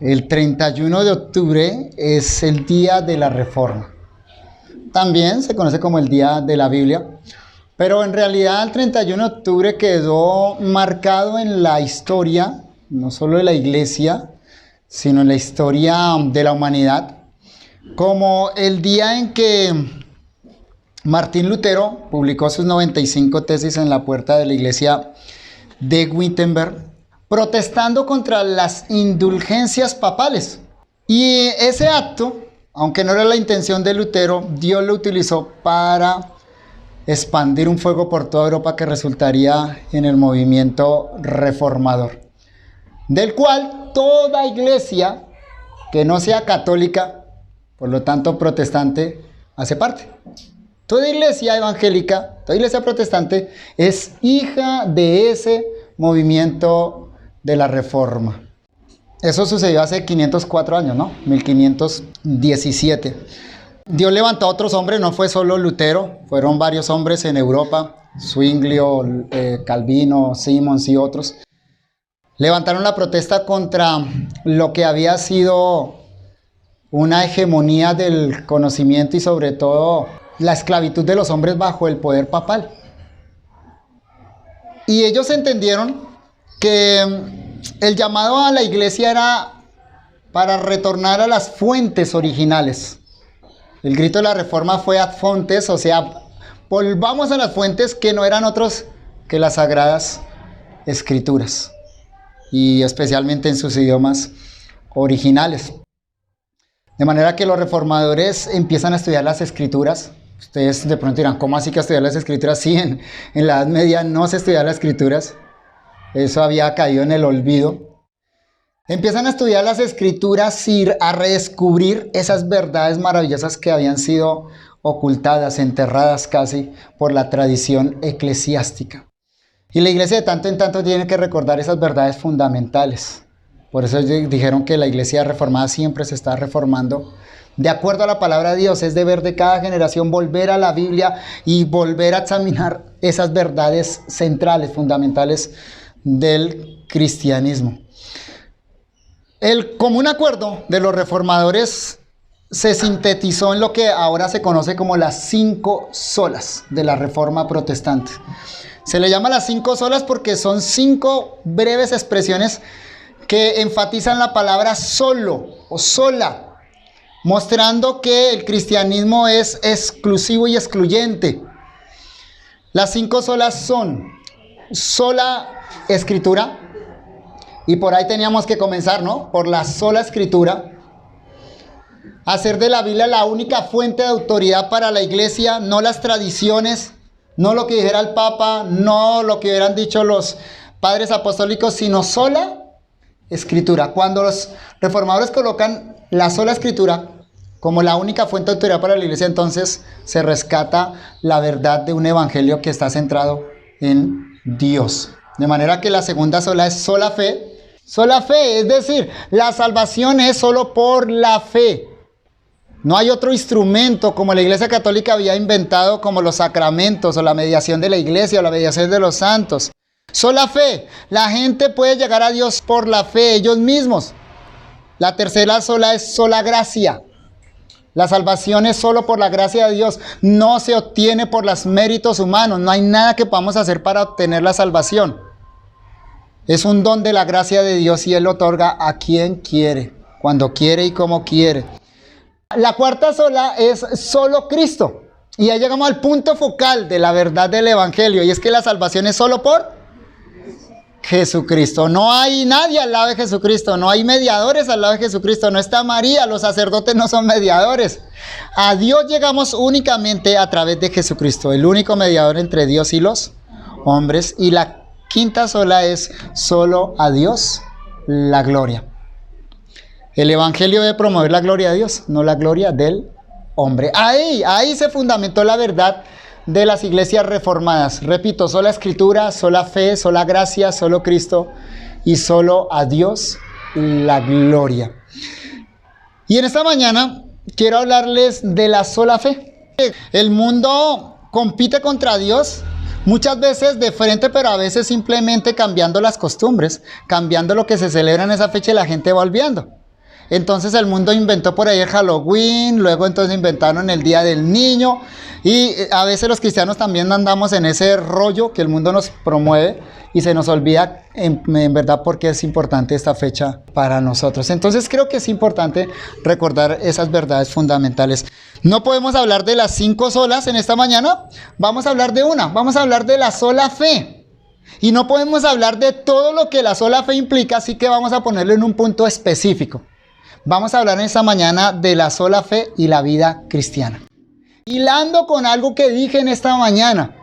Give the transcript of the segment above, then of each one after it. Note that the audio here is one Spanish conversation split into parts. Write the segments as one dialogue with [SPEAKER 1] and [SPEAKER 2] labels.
[SPEAKER 1] El 31 de octubre es el día de la Reforma. También se conoce como el día de la Biblia, pero en realidad el 31 de octubre quedó marcado en la historia, no solo de la iglesia, sino en la historia de la humanidad, como el día en que Martín Lutero publicó sus 95 tesis en la puerta de la iglesia de Wittenberg, protestando contra las indulgencias papales. Y ese acto, aunque no era la intención de Lutero, Dios lo utilizó para expandir un fuego por toda Europa que resultaría en el movimiento reformador, del cual toda iglesia que no sea católica, por lo tanto protestante, hace parte. Toda iglesia evangélica, toda iglesia protestante es hija de ese movimiento de la Reforma. Eso sucedió hace 504 años, ¿no? 1517. Dios levantó a otros hombres, no fue solo Lutero, fueron varios hombres en Europa, Zwinglio, Calvino, Simons y otros. Levantaron la protesta contra lo que había sido una hegemonía del conocimiento y sobre todo la esclavitud de los hombres bajo el poder papal. Y ellos entendieron que el llamado a la iglesia era para retornar a las fuentes originales. El grito de la Reforma fue ad fontes, o sea, volvamos a las fuentes que no eran otros que las sagradas escrituras, y especialmente en sus idiomas originales. De manera que los reformadores empiezan a estudiar las escrituras. Ustedes de pronto dirán, ¿cómo así que estudiar las escrituras? Sí, en la Edad Media no se estudiaba las escrituras. Eso había caído en el olvido. Empiezan a estudiar las escrituras y a redescubrir esas verdades maravillosas que habían sido ocultadas, enterradas casi por la tradición eclesiástica. Y la iglesia de tanto en tanto tiene que recordar esas verdades fundamentales. Por eso dijeron que la iglesia reformada siempre se está reformando de acuerdo a la palabra de Dios. Es deber de cada generación volver a la Biblia y volver a examinar esas verdades centrales, fundamentales del cristianismo. El común acuerdo de los reformadores se sintetizó en lo que ahora se conoce como las 5 solas de la Reforma protestante. Se le llama las 5 solas porque son 5 breves expresiones que enfatizan la palabra solo o sola, mostrando que el cristianismo es exclusivo y excluyente. Las 5 solas son sola escritura, y por ahí teníamos que comenzar, ¿no? Por la sola escritura. Hacer de la Biblia la única fuente de autoridad para la iglesia, no las tradiciones, no lo que dijera el Papa, no lo que hubieran dicho los padres apostólicos, sino sola escritura. Cuando los reformadores colocan la sola escritura como la única fuente de autoridad para la iglesia, entonces se rescata la verdad de un evangelio que está centrado en Dios. De manera que la segunda sola es sola fe. Sola fe, es decir, la salvación es solo por la fe. No hay otro instrumento como la Iglesia Católica había inventado, como los sacramentos o la mediación de la iglesia o la mediación de los santos. Sola fe, la gente puede llegar a Dios por la fe, ellos mismos. La tercera sola es sola gracia. La salvación es solo por la gracia de Dios, no se obtiene por los méritos humanos, no hay nada que podamos hacer para obtener la salvación. Es un don de la gracia de Dios y Él lo otorga a quien quiere, cuando quiere y como quiere. La cuarta sola es solo Cristo. Y ya llegamos al punto focal de la verdad del Evangelio, y es que la salvación es solo por Jesucristo. No hay nadie al lado de Jesucristo, no hay mediadores al lado de Jesucristo, no está María, los sacerdotes no son mediadores. A Dios llegamos únicamente a través de Jesucristo, el único mediador entre Dios y los hombres. Y la quinta sola es solo a Dios la gloria. El Evangelio debe promover la gloria de Dios, no la gloria del hombre. Ahí se fundamentó la verdad de las iglesias reformadas. Repito, sola escritura, sola fe, sola gracia, solo Cristo y solo a Dios la gloria. Y en esta mañana quiero hablarles de la sola fe. El mundo compite contra Dios, muchas veces de frente, pero a veces simplemente cambiando las costumbres, cambiando lo que se celebra en esa fecha y la gente va olvidando. Entonces el mundo inventó por ahí el Halloween, luego entonces inventaron el Día del Niño, y a veces los cristianos también andamos en ese rollo que el mundo nos promueve y se nos olvida en verdad por qué es importante esta fecha para nosotros. Entonces creo que es importante recordar esas verdades fundamentales. No podemos hablar de las 5 solas en esta mañana, vamos a hablar de una, vamos a hablar de la sola fe. Y no podemos hablar de todo lo que la sola fe implica, así que vamos a ponerlo en un punto específico. Vamos a hablar en esta mañana de la sola fe y la vida cristiana. Hilando con algo que dije en esta mañana,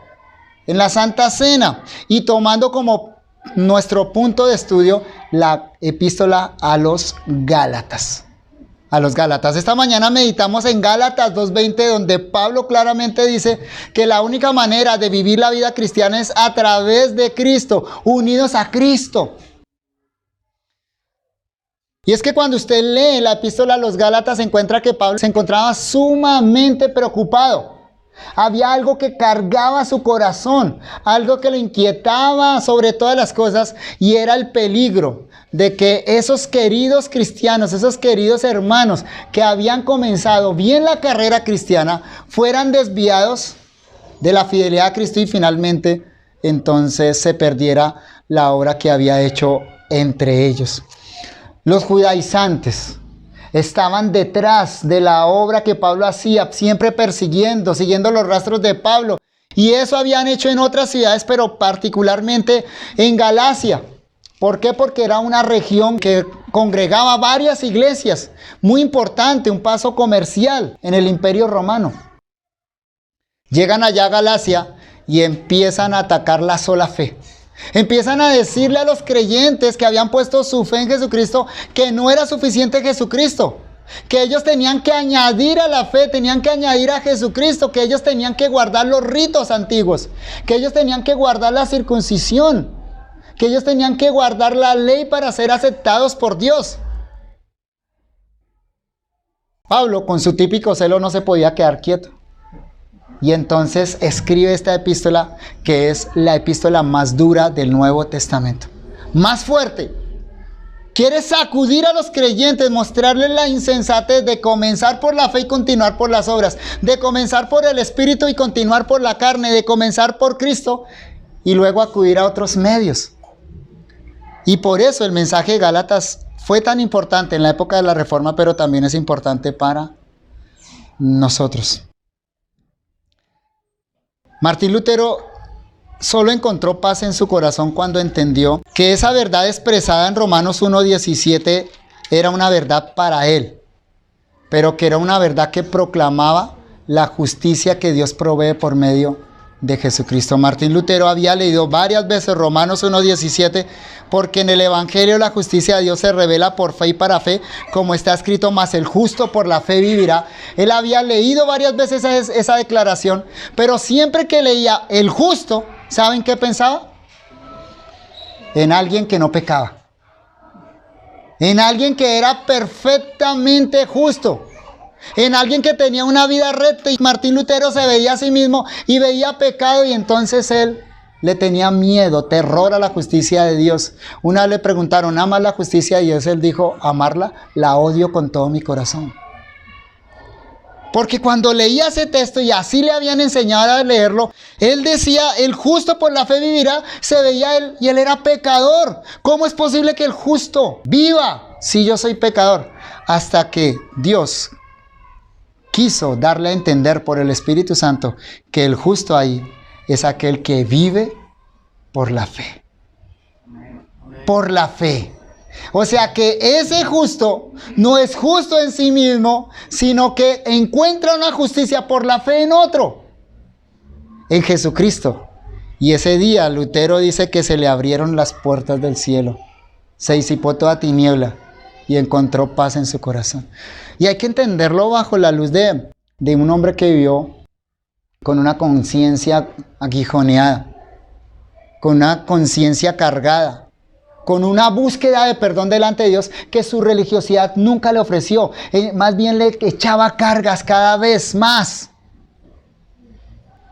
[SPEAKER 1] en la Santa Cena, y tomando como nuestro punto de estudio la epístola a los Gálatas. A los Gálatas. Esta mañana meditamos en Gálatas 2:20, donde Pablo claramente dice que la única manera de vivir la vida cristiana es a través de Cristo, unidos a Cristo. Y es que cuando usted lee la epístola a los Gálatas, se encuentra que Pablo se encontraba sumamente preocupado. Había algo que cargaba su corazón, algo que lo inquietaba sobre todas las cosas, y era el peligro de que esos queridos cristianos, esos queridos hermanos que habían comenzado bien la carrera cristiana, fueran desviados de la fidelidad a Cristo y finalmente entonces se perdiera la obra que había hecho entre ellos. Los judaizantes estaban detrás de la obra que Pablo hacía, siempre persiguiendo, siguiendo los rastros de Pablo. Y eso habían hecho en otras ciudades, pero particularmente en Galacia. ¿Por qué? Porque era una región que congregaba varias iglesias, muy importante, un paso comercial en el Imperio Romano. Llegan allá a Galacia y empiezan a atacar la sola fe. Empiezan a decirle a los creyentes que habían puesto su fe en Jesucristo que no era suficiente Jesucristo, que ellos tenían que añadir a la fe, tenían que añadir a Jesucristo, que ellos tenían que guardar los ritos antiguos, que ellos tenían que guardar la circuncisión, que ellos tenían que guardar la ley para ser aceptados por Dios. Pablo, con su típico celo, no se podía quedar quieto. Y entonces escribe esta epístola, que es la epístola más dura del Nuevo Testamento. Más fuerte. Quiere sacudir a los creyentes, mostrarles la insensatez de comenzar por la fe y continuar por las obras, de comenzar por el Espíritu y continuar por la carne, de comenzar por Cristo y luego acudir a otros medios. Y por eso el mensaje de Gálatas fue tan importante en la época de la Reforma, pero también es importante para nosotros. Martín Lutero solo encontró paz en su corazón cuando entendió que esa verdad expresada en Romanos 1:17 era una verdad para él, pero que era una verdad que proclamaba la justicia que Dios provee por medio de Jesucristo. Martín Lutero había leído varias veces Romanos 1:17, porque en el Evangelio la justicia de Dios se revela por fe y para fe, como está escrito, mas el justo por la fe vivirá. Él había leído varias veces esa declaración, pero siempre que leía el justo, ¿saben qué pensaba? En alguien que no pecaba, en alguien que era perfectamente justo, en alguien que tenía una vida recta. Y Martín Lutero se veía a sí mismo y veía pecado, y entonces él le tenía miedo, terror a la justicia de Dios. Una vez le preguntaron, ¿amas la justicia de Dios? Él dijo, amarla, la odio con todo mi corazón. Porque cuando leía ese texto, y así le habían enseñado a leerlo, él decía, el justo por la fe vivirá. Se veía él, y él era pecador. ¿Cómo es posible que el justo viva si yo soy pecador? Hasta que Dios quiso darle a entender por el Espíritu Santo que el justo ahí es aquel que vive por la fe. Por la fe. O sea que ese justo no es justo en sí mismo, sino que encuentra una justicia por la fe en otro, en Jesucristo. Y ese día Lutero dice que se le abrieron las puertas del cielo, se disipó toda tiniebla y encontró paz en su corazón. Y hay que entenderlo bajo la luz de un hombre que vivió con una conciencia aguijoneada, con una conciencia cargada, con una búsqueda de perdón delante de Dios que su religiosidad nunca le ofreció. Más bien le echaba cargas cada vez más.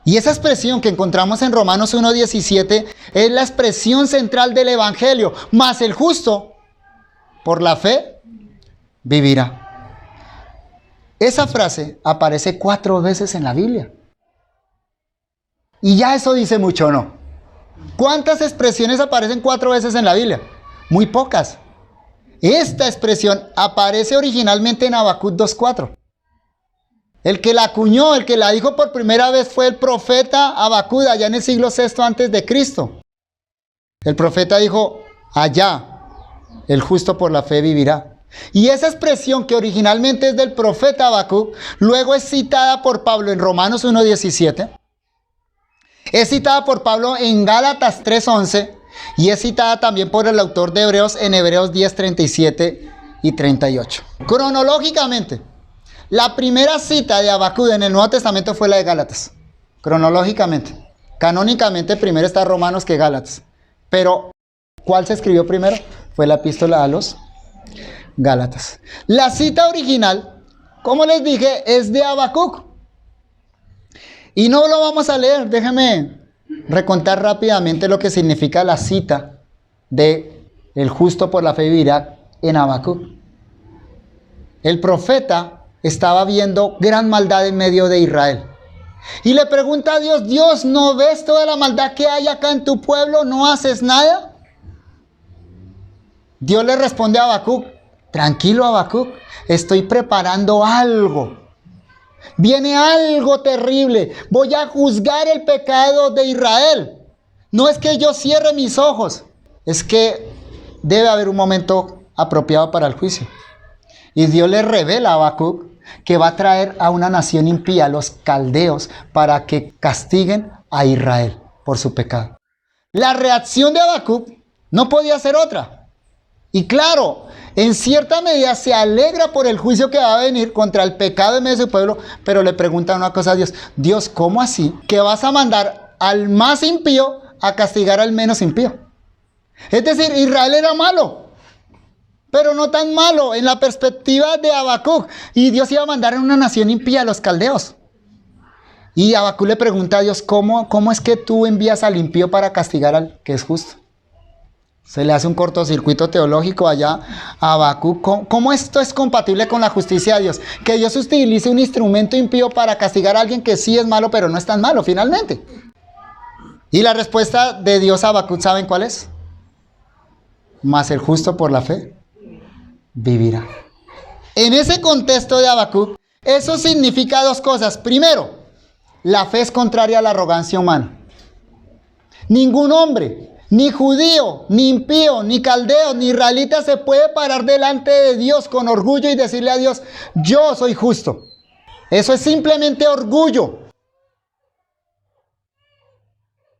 [SPEAKER 1] Y esa expresión que encontramos en Romanos 1:17 es la expresión central del Evangelio. Mas el justo, por la fe, vivirá. Esa frase aparece 4 veces en la Biblia. Y ya eso dice mucho, ¿o no? ¿Cuántas expresiones aparecen 4 veces en la Biblia? Muy pocas. Esta expresión aparece originalmente en Habacuc 2:4. El que la acuñó, el que la dijo por primera vez fue el profeta Habacuc, allá en el siglo VI antes de Cristo. El profeta dijo, allá, el justo por la fe vivirá. Y esa expresión que originalmente es del profeta Habacuc, luego es citada por Pablo en Romanos 1:17. Es citada por Pablo en Gálatas 3:11 y es citada también por el autor de Hebreos en Hebreos 10:37 y 38. Cronológicamente, la primera cita de Habacuc en el Nuevo Testamento fue la de Gálatas. Cronológicamente. Canónicamente primero está Romanos que Gálatas. Pero, ¿cuál se escribió primero? Fue la epístola a los Gálatas. La cita original, como les dije, es de Habacuc. Y no lo vamos a leer, déjenme recontar rápidamente lo que significa la cita de el justo por la fe vivirá en Habacuc. El profeta estaba viendo gran maldad en medio de Israel. Y le pregunta a Dios, Dios, ¿no ves toda la maldad que hay acá en tu pueblo? ¿No haces nada? Dios le responde a Habacuc, tranquilo Habacuc, estoy preparando algo. Viene algo terrible. Voy a juzgar el pecado de Israel. No es que yo cierre mis ojos, es que debe haber un momento apropiado para el juicio. Y Dios le revela a Habacuc que va a traer a una nación impía, los caldeos, para que castiguen a Israel por su pecado. La reacción de Habacuc no podía ser otra. Y claro, en cierta medida se alegra por el juicio que va a venir contra el pecado en medio de su pueblo, pero le pregunta una cosa a Dios. Dios, ¿cómo así que vas a mandar al más impío a castigar al menos impío? Es decir, Israel era malo, pero no tan malo en la perspectiva de Habacuc. Y Dios iba a mandar a una nación impía, a los caldeos. Y Habacuc le pregunta a Dios, ¿cómo es que tú envías al impío para castigar al que es justo? Se le hace un cortocircuito teológico allá a Habacuc. ¿Cómo esto es compatible con la justicia de Dios? Que Dios utilice un instrumento impío para castigar a alguien que sí es malo, pero no es tan malo finalmente. Y la respuesta de Dios a Habacuc, ¿saben cuál es? Mas el justo por la fe vivirá. En ese contexto de Habacuc, eso significa 2 cosas. Primero, la fe es contraria a la arrogancia humana. Ningún hombre, ni judío, ni impío, ni caldeo, ni israelita se puede parar delante de Dios con orgullo y decirle a Dios, yo soy justo. Eso es simplemente orgullo.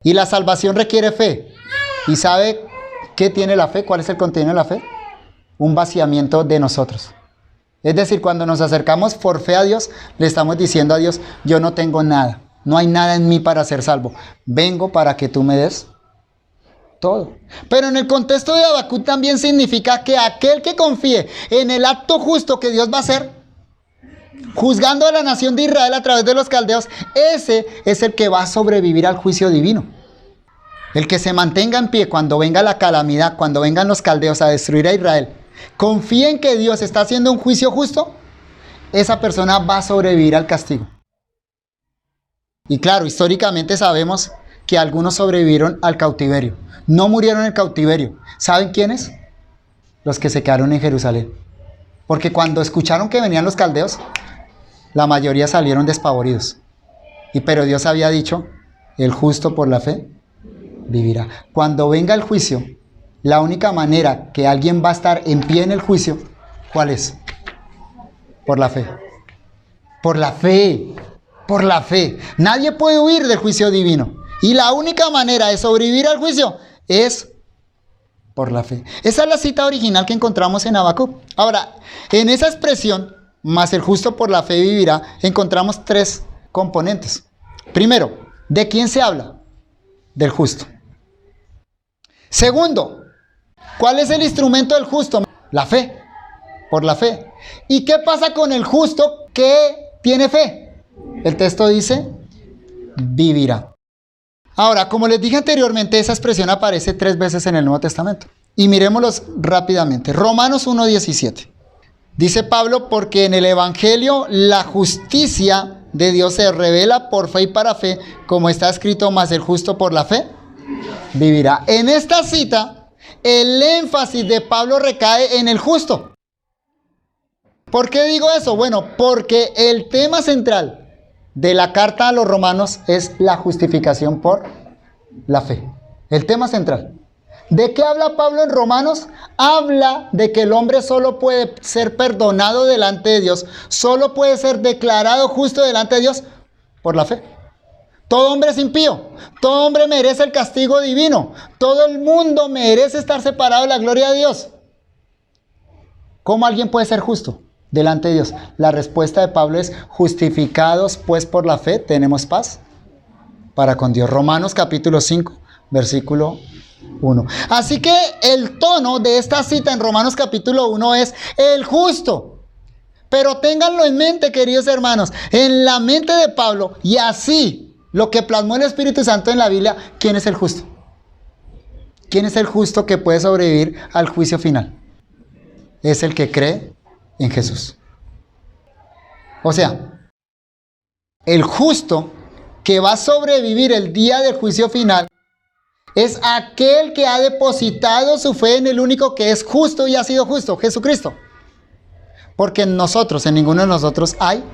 [SPEAKER 1] Y la salvación requiere fe. ¿Y sabe qué tiene la fe? ¿Cuál es el contenido de la fe? Un vaciamiento de nosotros. Es decir, cuando nos acercamos por fe a Dios, le estamos diciendo a Dios, yo no tengo nada, no hay nada en mí para ser salvo. Vengo para que tú me des todo. Pero en el contexto de Habacuc también significa que aquel que confíe en el acto justo que Dios va a hacer, juzgando a la nación de Israel a través de los caldeos, ese es el que va a sobrevivir al juicio divino. El que se mantenga en pie cuando venga la calamidad, cuando vengan los caldeos a destruir a Israel, confía en que Dios está haciendo un juicio justo, esa persona va a sobrevivir al castigo. Y claro, históricamente sabemos que algunos sobrevivieron al cautiverio. No murieron en el cautiverio. ¿Saben quiénes? Los que se quedaron en Jerusalén. Porque cuando escucharon que venían los caldeos, la mayoría salieron despavoridos. Pero Dios había dicho, el justo por la fe vivirá. Cuando venga el juicio, la única manera que alguien va a estar en pie en el juicio, ¿cuál es? Por la fe. Por la fe. Por la fe. Nadie puede huir del juicio divino. Y la única manera de sobrevivir al juicio es por la fe. Esa es la cita original que encontramos en Habacuc. Ahora, en esa expresión, más el justo por la fe vivirá, encontramos 3 componentes. Primero, ¿de quién se habla? Del justo. Segundo, ¿cuál es el instrumento del justo? La fe, por la fe. ¿Y qué pasa con el justo que tiene fe? El texto dice, vivirá. Ahora, como les dije anteriormente, esa expresión aparece 3 veces en el Nuevo Testamento. Y miremoslos rápidamente. Romanos 1:17. Dice Pablo, porque en el Evangelio la justicia de Dios se revela por fe y para fe, como está escrito, mas el justo por la fe vivirá. En esta cita, el énfasis de Pablo recae en el justo. ¿Por qué digo eso? Bueno, porque el tema central de la carta a los romanos es la justificación por la fe. El tema central. ¿De qué habla Pablo en Romanos? Habla de que el hombre solo puede ser perdonado delante de Dios, solo puede ser declarado justo delante de Dios por la fe. Todo hombre es impío, todo hombre merece el castigo divino, todo el mundo merece estar separado de la gloria de Dios. ¿Cómo alguien puede ser justo delante de Dios? La respuesta de Pablo es: justificados pues por la fe, tenemos paz para con Dios. Romanos capítulo 5, versículo 1. Así que el tono de esta cita en Romanos capítulo 1 es el justo. Pero ténganlo en mente, queridos hermanos, en la mente de Pablo, y así lo que plasmó el Espíritu Santo en la Biblia, ¿quién es el justo? ¿Quién es el justo que puede sobrevivir al juicio final? Es el que cree en Jesús. O sea, el justo que va a sobrevivir el día del juicio final es aquel que ha depositado su fe en el único que es justo y ha sido justo, Jesucristo. Porque en nosotros, en ninguno de nosotros hay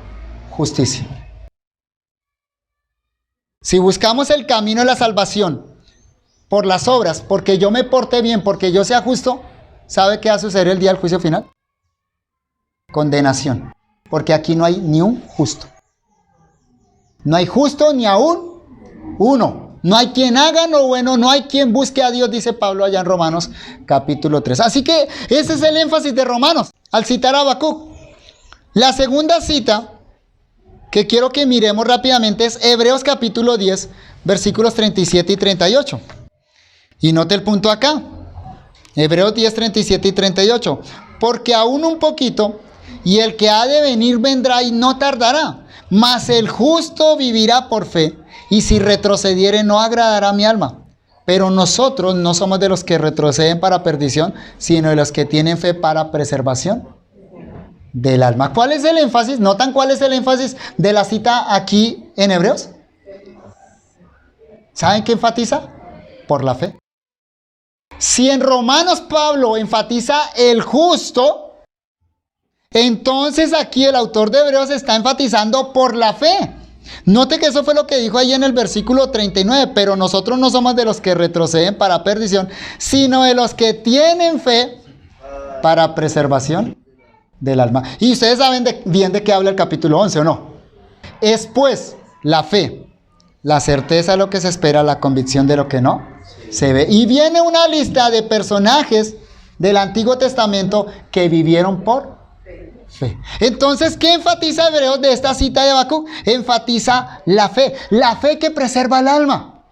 [SPEAKER 1] justicia. Si buscamos el camino de la salvación por las obras, porque yo me porte bien, porque yo sea justo, ¿sabe qué va a suceder el día del juicio final? Condenación. Porque aquí no hay ni un justo. No hay justo ni aún uno. No hay quien haga lo bueno, no hay quien busque a Dios, dice Pablo allá en Romanos capítulo 3. Así que ese es el énfasis de Romanos al citar a Habacuc. La segunda cita que quiero que miremos rápidamente es Hebreos capítulo 10, versículos 37 y 38. Y note el punto acá. Hebreos 10, 37 y 38. Porque aún un poquito, y el que ha de venir vendrá y no tardará. Mas el justo vivirá por fe, y si retrocediere no agradará a mi alma. Pero nosotros no somos de los que retroceden para perdición, sino de los que tienen fe para preservación del alma. ¿Cuál es el énfasis? ¿Notan cuál es el énfasis de la cita aquí en Hebreos? ¿Saben qué enfatiza? Por la fe. Si en Romanos Pablo enfatiza el justo, entonces aquí el autor de Hebreos está enfatizando por la fe. Note que eso fue lo que dijo ahí en el versículo 39, pero nosotros no somos de los que retroceden para perdición, sino de los que tienen fe para preservación del alma. Y ustedes saben bien de qué habla el capítulo 11, ¿o no? Es pues la fe, la certeza de lo que se espera, la convicción de lo que no se ve. Y viene una lista de personajes del Antiguo Testamento que vivieron por fe. Entonces, ¿qué enfatiza Hebreos de esta cita de Habacuc? Enfatiza la fe que preserva el alma.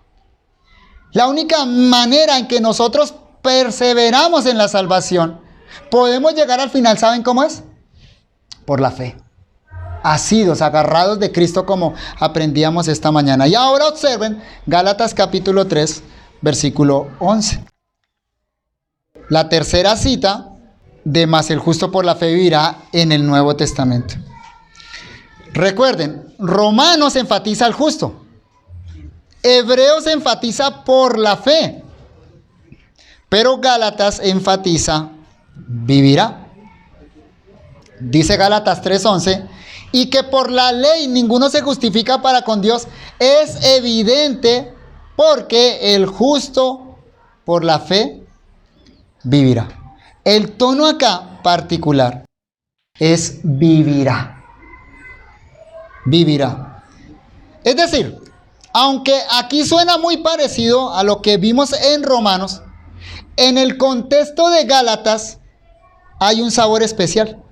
[SPEAKER 1] La única manera en que nosotros perseveramos en la salvación, podemos llegar al final, ¿saben cómo es? Por la fe. Asidos, agarrados de Cristo, como aprendíamos esta mañana. Y ahora observen Gálatas capítulo 3, versículo 11. La tercera cita de más el justo por la fe vivirá en el Nuevo Testamento. Recuerden, Romanos enfatiza al justo. Hebreos enfatiza por la fe. Pero Gálatas enfatiza vivirá. Dice Gálatas 3:11, y que por la ley ninguno se justifica para con Dios, es evidente porque el justo por la fe vivirá. El tono acá particular es vivirá. Vivirá. Es decir, aunque aquí suena muy parecido a lo que vimos en Romanos, en el contexto de Gálatas hay un sabor especial.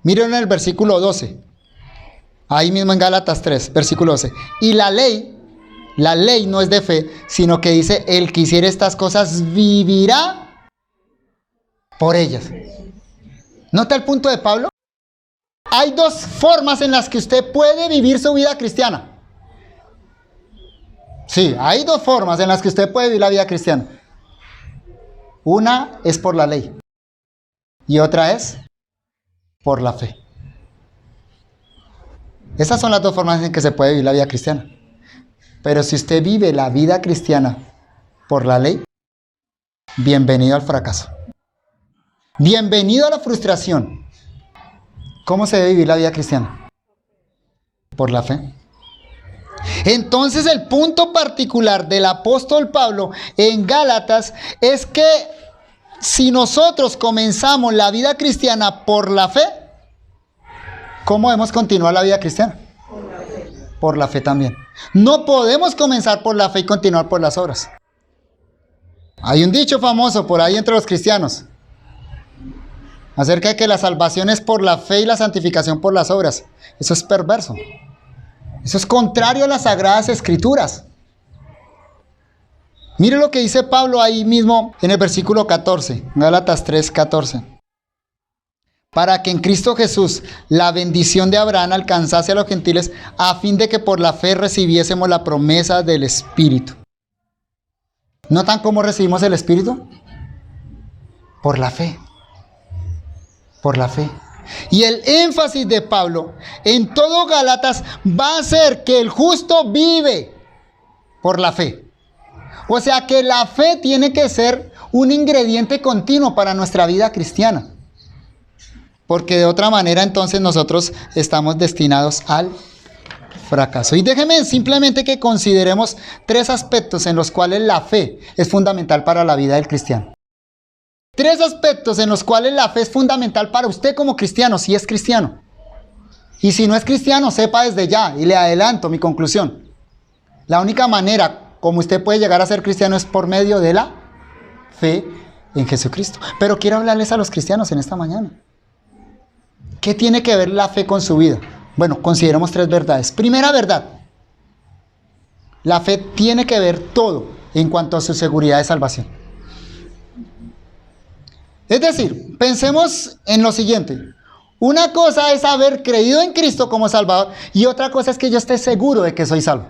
[SPEAKER 1] Miren el versículo 12. Ahí mismo en Gálatas 3, versículo 12. Y la ley no es de fe, sino que dice, el que hiciere estas cosas vivirá por ellas. ¿Nota el punto de Pablo? Hay dos formas en las que usted puede vivir su vida cristiana. Sí, hay dos formas en las que usted puede vivir la vida cristiana. Una es por la ley y otra es Por la fe. Esas son las dos formas en que se puede vivir la vida cristiana. Pero si usted vive la vida cristiana por la ley, bienvenido al fracaso. Bienvenido a la frustración. ¿Cómo se debe vivir la vida cristiana? Por la fe. Entonces el punto particular del apóstol Pablo en Gálatas es que si nosotros comenzamos la vida cristiana por la fe, ¿cómo debemos continuar la vida cristiana? Por la fe también. No podemos comenzar por la fe y continuar por las obras. Hay un dicho famoso por ahí entre los cristianos acerca de que la salvación es por la fe y la santificación por las obras. Eso es perverso. Eso es contrario a las Sagradas Escrituras. Mire lo que dice Pablo ahí mismo en el versículo 14, Gálatas 3:14. Para que en Cristo Jesús la bendición de Abraham alcanzase a los gentiles, a fin de que por la fe recibiésemos la promesa del Espíritu. ¿Notan cómo recibimos el Espíritu? Por la fe. Por la fe. Y el énfasis de Pablo en todo Gálatas va a ser que el justo vive por la fe. O sea que la fe tiene que ser un ingrediente continuo para nuestra vida cristiana. Porque de otra manera entonces nosotros estamos destinados al fracaso. Y déjeme simplemente que consideremos 3 aspectos en los cuales la fe es fundamental para la vida del cristiano. 3 aspectos en los cuales la fe es fundamental para usted como cristiano, si es cristiano. Y si no es cristiano, sepa desde ya, y le adelanto mi conclusión. La única manera como usted puede llegar a ser cristiano es por medio de la fe en Jesucristo. Pero quiero hablarles a los cristianos en esta mañana. ¿Qué tiene que ver la fe con su vida? Bueno, consideremos 3 verdades. Primera verdad. La fe tiene que ver todo en cuanto a su seguridad de salvación. Es decir, pensemos en lo siguiente. Una cosa es haber creído en Cristo como Salvador y otra cosa es que yo esté seguro de que soy salvo.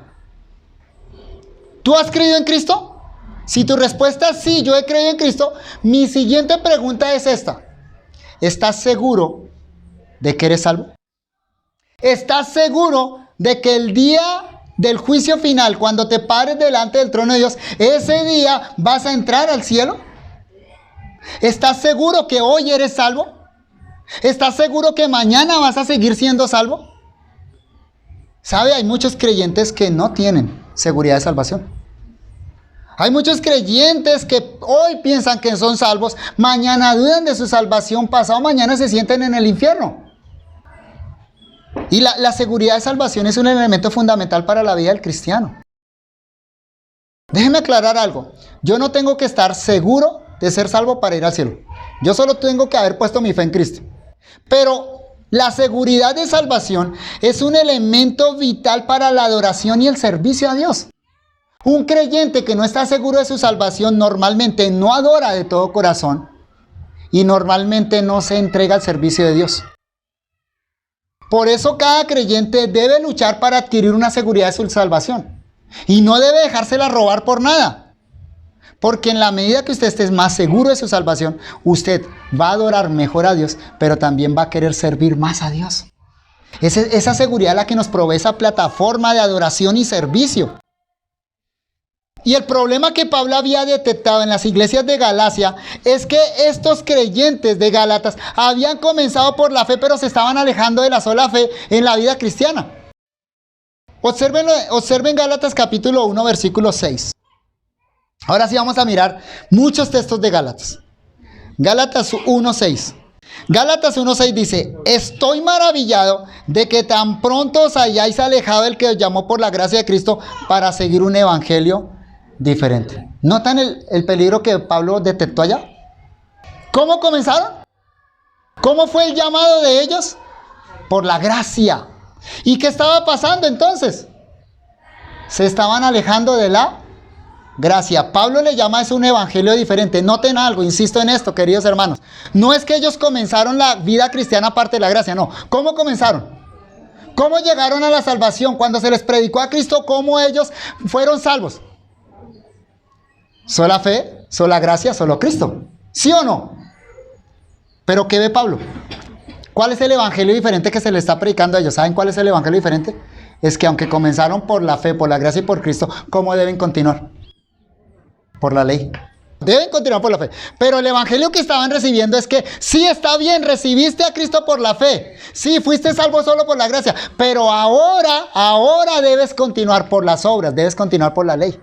[SPEAKER 1] ¿Tú has creído en Cristo? Si tu respuesta es sí, yo he creído en Cristo, mi siguiente pregunta es esta. ¿Estás seguro de que eres salvo? ¿Estás seguro de que el día del juicio final, cuando te pares delante del trono de Dios, ese día vas a entrar al cielo? ¿Estás seguro que hoy eres salvo? ¿Estás seguro que mañana vas a seguir siendo salvo? ¿Sabe? Hay muchos creyentes que no tienen seguridad de salvación. Hay muchos creyentes que hoy piensan que son salvos, mañana dudan de su salvación, pasado mañana se sienten en el infierno. Y la seguridad de salvación es un elemento fundamental para la vida del cristiano. Déjeme aclarar algo. Yo no tengo que estar seguro de ser salvo para ir al cielo. Yo solo tengo que haber puesto mi fe en Cristo. Pero la seguridad de salvación es un elemento vital para la adoración y el servicio a Dios. Un creyente que no está seguro de su salvación normalmente no adora de todo corazón y normalmente no se entrega al servicio de Dios. Por eso cada creyente debe luchar para adquirir una seguridad de su salvación y no debe dejársela robar por nada. Porque en la medida que usted esté más seguro de su salvación, usted va a adorar mejor a Dios, pero también va a querer servir más a Dios. Esa seguridad es la que nos provee esa plataforma de adoración y servicio. Y el problema que Pablo había detectado en las iglesias de Galacia es que estos creyentes de Gálatas habían comenzado por la fe, pero se estaban alejando de la sola fe en la vida cristiana. Observen Gálatas capítulo 1, versículo 6. Ahora sí vamos a mirar muchos textos de Gálatas. Gálatas 1:6. Gálatas 1:6 dice: estoy maravillado de que tan pronto os hayáis alejado del que os llamó por la gracia de Cristo para seguir un evangelio diferente. ¿Notan el peligro que Pablo detectó allá? ¿Cómo comenzaron? ¿Cómo fue el llamado de ellos? Por la gracia. ¿Y qué estaba pasando entonces? Se estaban alejando de la gracia. Pablo le llama a eso un evangelio diferente. Noten algo, insisto en esto, queridos hermanos. No es que ellos comenzaron la vida cristiana aparte de la gracia, no. ¿Cómo comenzaron? ¿Cómo llegaron a la salvación? Cuando se les predicó a Cristo, ¿cómo ellos fueron salvos? Sola fe, sola gracia, solo Cristo. ¿Sí o no? Pero ¿qué ve Pablo? ¿Cuál es el evangelio diferente que se le está predicando a ellos? ¿Saben cuál es el evangelio diferente? Es que aunque comenzaron por la fe, por la gracia y por Cristo, ¿cómo deben continuar? Por la ley. Deben continuar por la fe. Pero el evangelio que estaban recibiendo es que sí, está bien, recibiste a Cristo por la fe. Sí, fuiste salvo solo por la gracia. Pero ahora debes continuar por las obras, debes continuar por la ley.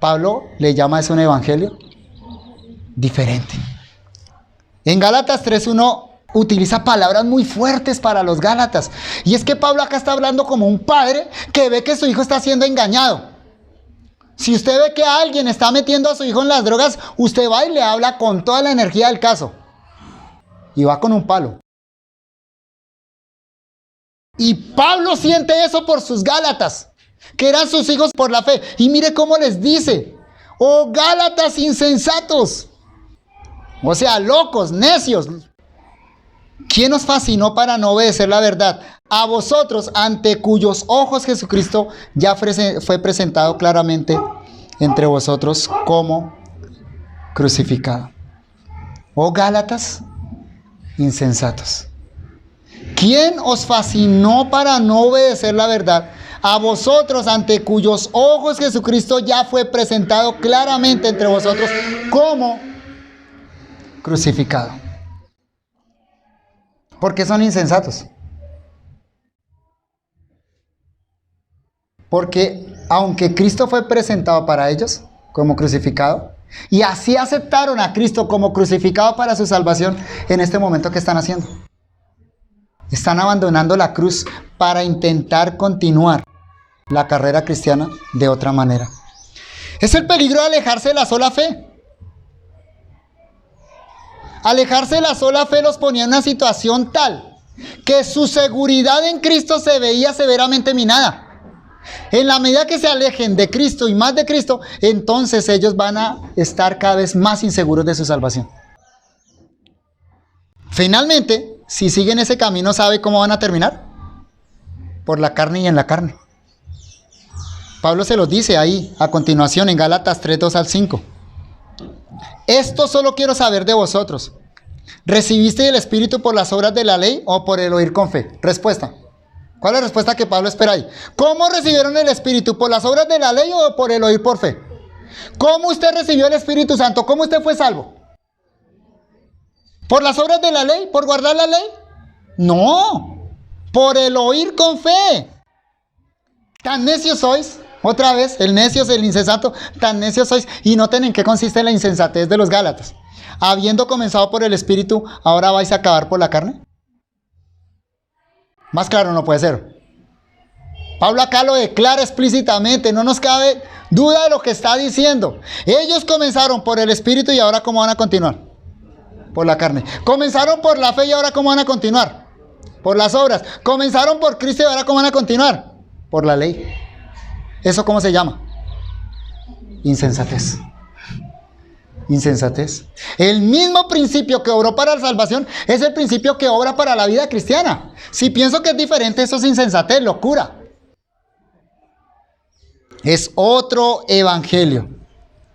[SPEAKER 1] Pablo le llama a eso un evangelio diferente. En Gálatas 3:1 utiliza palabras muy fuertes para los Gálatas. Y es que Pablo acá está hablando como un padre que ve que su hijo está siendo engañado. Si usted ve que alguien está metiendo a su hijo en las drogas, usted va y le habla con toda la energía del caso. Y va con un palo. Y Pablo siente eso por sus Gálatas, que eran sus hijos por la fe. Y mire cómo les dice: oh Gálatas insensatos. O sea, locos, necios. ¿Quién os fascinó para no obedecer la verdad? A vosotros, ante cuyos ojos Jesucristo ya fue presentado claramente entre vosotros como crucificado. Oh Gálatas, insensatos. ¿Quién os fascinó para no obedecer la verdad? A vosotros, ante cuyos ojos Jesucristo ya fue presentado claramente entre vosotros como crucificado. ¿Por qué son insensatos? Porque aunque Cristo fue presentado para ellos como crucificado, y así aceptaron a Cristo como crucificado para su salvación, en este momento, ¿qué están haciendo? Están abandonando la cruz para intentar continuar la carrera cristiana de otra manera. Es el peligro de alejarse de la sola fe. Alejarse de la sola fe los ponía en una situación tal que su seguridad en Cristo se veía severamente minada. En la medida que se alejen de Cristo y más de Cristo, entonces ellos van a estar cada vez más inseguros de su salvación. Finalmente, si siguen ese camino, ¿sabe cómo van a terminar? Por la carne y en la carne. Pablo se los dice ahí, a continuación, en Gálatas 3:2-5. Esto solo quiero saber de vosotros. ¿Recibisteis el Espíritu por las obras de la ley o por el oír con fe? Respuesta. ¿Cuál es la respuesta que Pablo espera ahí? ¿Cómo recibieron el Espíritu? ¿Por las obras de la ley o por el oír por fe? ¿Cómo usted recibió el Espíritu Santo? ¿Cómo usted fue salvo? ¿Por las obras de la ley? ¿Por guardar la ley? No, por el oír con fe. ¿Tan necios sois? Otra vez, el necio es el insensato. Tan necios sois y noten en qué consiste la insensatez de los Gálatas. Habiendo comenzado por el Espíritu, ¿ahora vais a acabar por la carne? Más claro no puede ser. Pablo acá lo declara explícitamente, no nos cabe duda de lo que está diciendo. Ellos comenzaron por el Espíritu y ahora ¿cómo van a continuar? Por la carne. Comenzaron por la fe y ahora ¿cómo van a continuar? Por las obras. Comenzaron por Cristo y ahora ¿cómo van a continuar? Por la ley. ¿Eso cómo se llama? Insensatez. Insensatez. El mismo principio que obró para la salvación es el principio que obra para la vida cristiana. Si pienso que es diferente, eso es insensatez, locura. Es otro evangelio.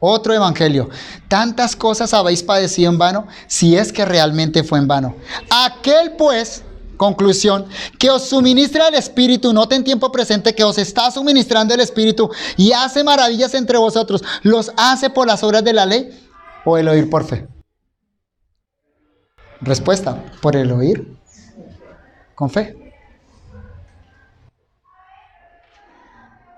[SPEAKER 1] Otro evangelio. Tantas cosas habéis padecido en vano, si es que realmente fue en vano. Aquel pues, conclusión, que os suministra el Espíritu, noten en tiempo presente que os está suministrando el Espíritu y hace maravillas entre vosotros, ¿los hace por las obras de la ley o el oír por fe? Respuesta, por el oír con fe.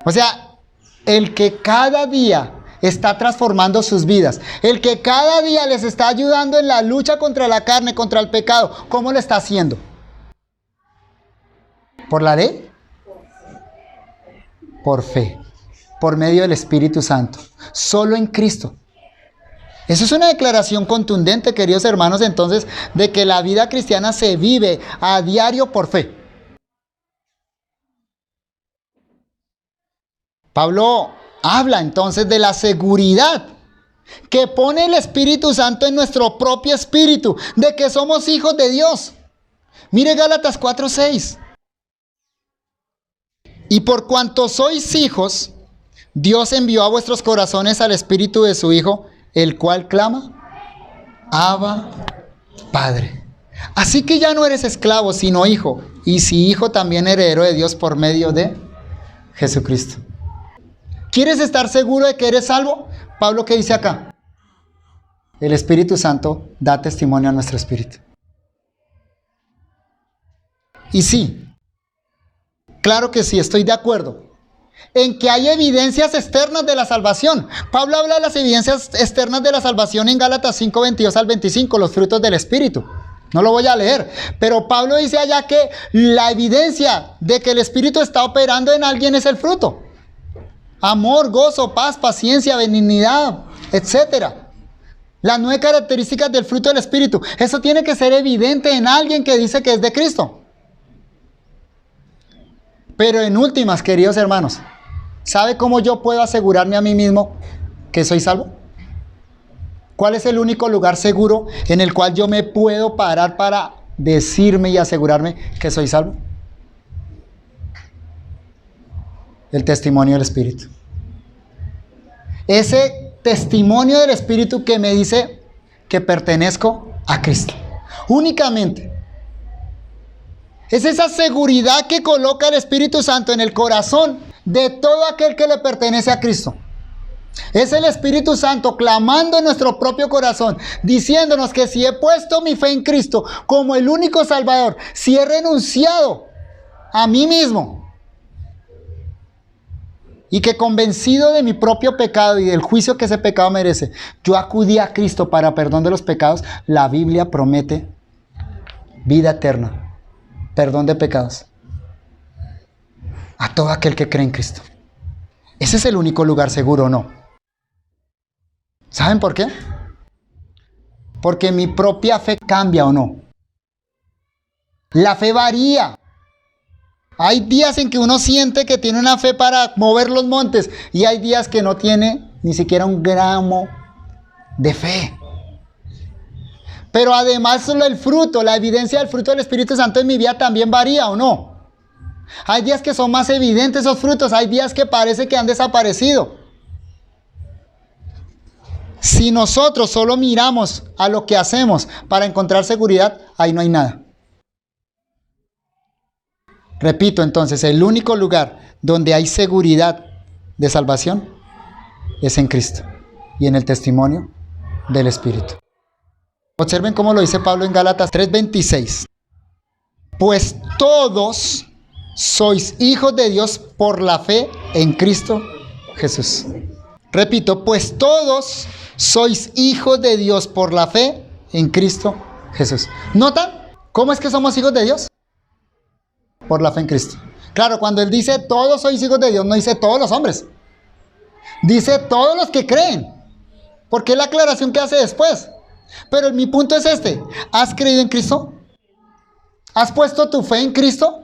[SPEAKER 1] O sea, el que cada día está transformando sus vidas, el que cada día les está ayudando en la lucha contra la carne, contra el pecado, ¿cómo lo está haciendo? ¿Por la ley? Por fe, por medio del Espíritu Santo, solo en Cristo. Eso es una declaración contundente, queridos hermanos, entonces, de que la vida cristiana se vive a diario por fe. Pablo habla entonces de la seguridad que pone el Espíritu Santo en nuestro propio espíritu, de que somos hijos de Dios. Mire Gálatas 4:6. Y por cuanto sois hijos, Dios envió a vuestros corazones al Espíritu de su Hijo, el cual clama, Abba, Padre. Así que ya no eres esclavo, sino hijo. Y si hijo, también heredero de Dios por medio de Jesucristo. ¿Quieres estar seguro de que eres salvo? Pablo, ¿qué dice acá? El Espíritu Santo da testimonio a nuestro espíritu. Y sí, claro que sí, estoy de acuerdo en que hay evidencias externas de la salvación. Pablo habla de las evidencias externas de la salvación en Gálatas 5, 22 al 25, los frutos del Espíritu. No lo voy a leer, pero Pablo dice allá que la evidencia de que el Espíritu está operando en alguien es el fruto. Amor, gozo, paz, paciencia, benignidad, etcétera. Las 9 características del fruto del Espíritu. Eso tiene que ser evidente en alguien que dice que es de Cristo. Pero en últimas, queridos hermanos, ¿sabe cómo yo puedo asegurarme a mí mismo que soy salvo? ¿Cuál es el único lugar seguro en el cual yo me puedo parar para decirme y asegurarme que soy salvo? El testimonio del Espíritu. Ese testimonio del Espíritu que me dice que pertenezco a Cristo. Únicamente. Es esa seguridad que coloca el Espíritu Santo en el corazón de todo aquel que le pertenece a Cristo. Es el Espíritu Santo clamando en nuestro propio corazón, diciéndonos que si he puesto mi fe en Cristo como el único Salvador, si he renunciado a mí mismo, y que convencido de mi propio pecado y del juicio que ese pecado merece, yo acudí a Cristo para perdón de los pecados, la Biblia promete vida eterna, perdón de pecados, a todo aquel que cree en Cristo. Ese es el único lugar seguro, ¿o no? ¿Saben por qué? Porque mi propia fe cambia, ¿o no? La fe varía. Hay días en que uno siente que tiene una fe para mover los montes y hay días que no tiene ni siquiera un gramo de fe. Pero además el fruto, la evidencia del fruto del Espíritu Santo en mi vida también varía, ¿o no? Hay días que son más evidentes esos frutos, hay días que parece que han desaparecido. Si nosotros solo miramos a lo que hacemos para encontrar seguridad, ahí no hay nada. Repito entonces, el único lugar donde hay seguridad de salvación es en Cristo y en el testimonio del Espíritu. Observen cómo lo dice Pablo en Gálatas 3:26. Pues todos sois hijos de Dios por la fe en Cristo Jesús. Repito, pues todos sois hijos de Dios por la fe en Cristo Jesús. ¿Notan cómo es que somos hijos de Dios? Por la fe en Cristo. Claro, cuando él dice todos sois hijos de Dios, no dice todos los hombres. Dice todos los que creen. Porque es la aclaración que hace después. Pero mi punto es este. ¿Has creído en Cristo? ¿Has puesto tu fe en Cristo?